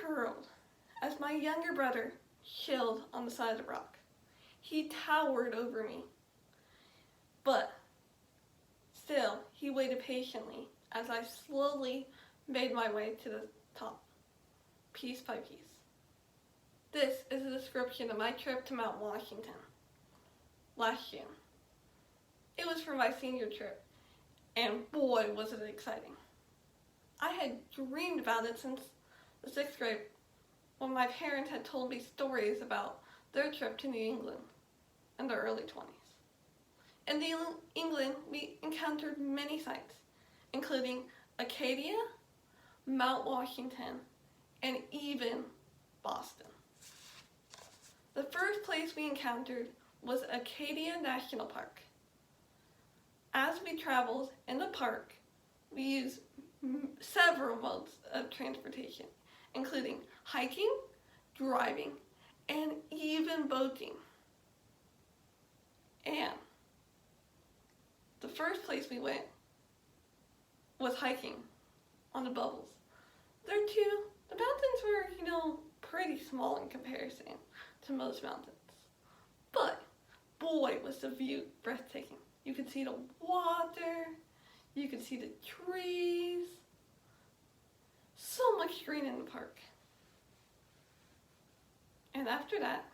hurled as my younger brother chilled on the side of the rock. He towered over me, but still he waited patiently as I slowly made my way to the top, piece by piece. This is a description of my trip to Mount Washington last June. It was for my senior trip, and boy was it exciting. I had dreamed about it since the 6th grade when my parents had told me stories about their trip to New England in the early 20s. In New England, we encountered many sites, including Acadia, Mount Washington, and even Boston. The first place we encountered was Acadia National Park. As we traveled in the park, we used several modes of transportation, including hiking, driving, and even boating. And the first place we went was hiking on the Bubbles. The mountains were, pretty small in comparison to most mountains. But boy, was the view breathtaking. You could see the water, you could see the trees, so much green in the park. And after that,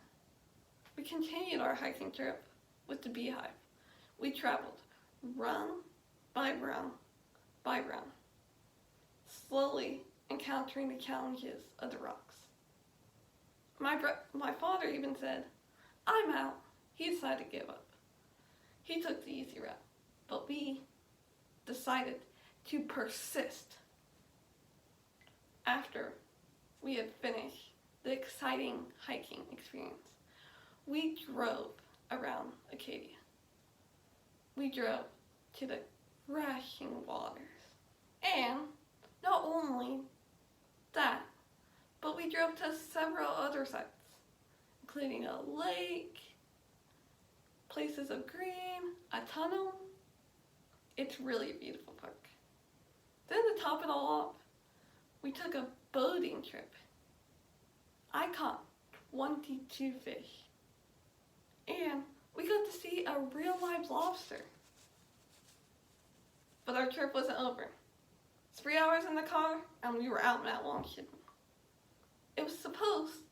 we continued our hiking trip with the Beehive. We traveled run by run by run, slowly encountering the challenges of the rocks. My father even said, "I'm out." He decided to give up. He took the easy route, but we decided to persist. After we had finished the exciting hiking experience, we drove around Acadia. We drove to the rushing waters. And not only that, but we drove to several other sites, including a lake, places of green, a tunnel. It's really a beautiful park. Then to top it all up, we took a boating trip. I caught 22 fish. And we got to see a real live lobster. But our trip wasn't over. 3 hours in the car and we were out in Mount Washington. It was supposed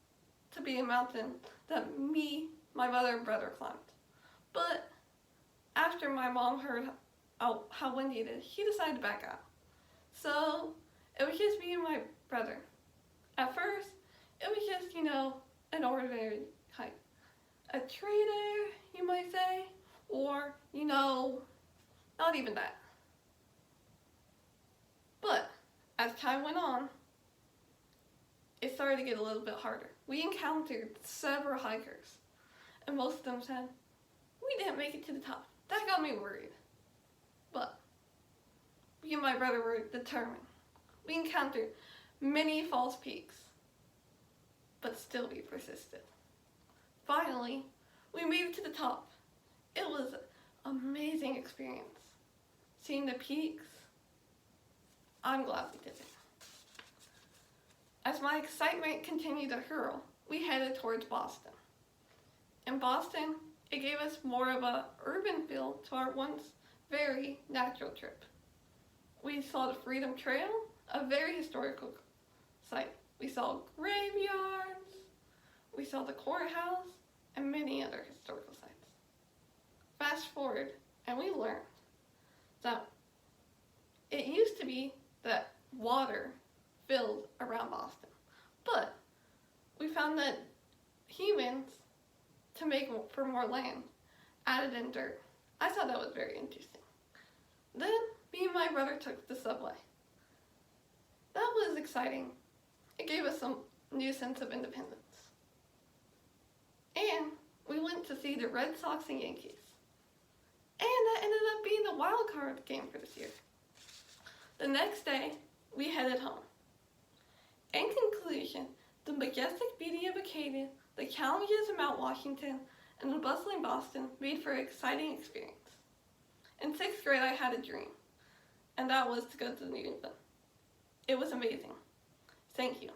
to be a mountain that me, my mother, and brother climbed. But after my mom heard how windy it is, she decided to back out. So it was just me and my brother. At first, it was just, an ordinary hike. A trader, you might say, or, not even that. But as time went on, it started to get a little bit harder. We encountered several hikers, and most of them said, "We didn't make it to the top." That got me worried. But me and my brother were determined. We encountered many false peaks, but still we persisted. Finally, we made it to the top. It was an amazing experience. Seeing the peaks, I'm glad we did it. As my excitement continued to hurl, we headed towards Boston. In Boston, it gave us more of an urban feel to our once very natural trip. We saw the Freedom Trail, a very historical site. We saw graveyards, we saw the courthouse, and many other historical sites. Fast forward, and we learned that it used to be that water filled around Boston, but we found that humans, to make for more land, added in dirt. I thought that was very interesting. Then me and my brother took the subway. That was exciting. It gave us some new sense of independence. And we went to see the Red Sox and Yankees. And that ended up being the wild card game for this year. The next day, we headed home. In conclusion, the majestic beauty of Acadia, the challenges of Mount Washington, and the bustling Boston made for an exciting experience. In 6th grade, I had a dream, and that was to go to New England. It was amazing. Thank you.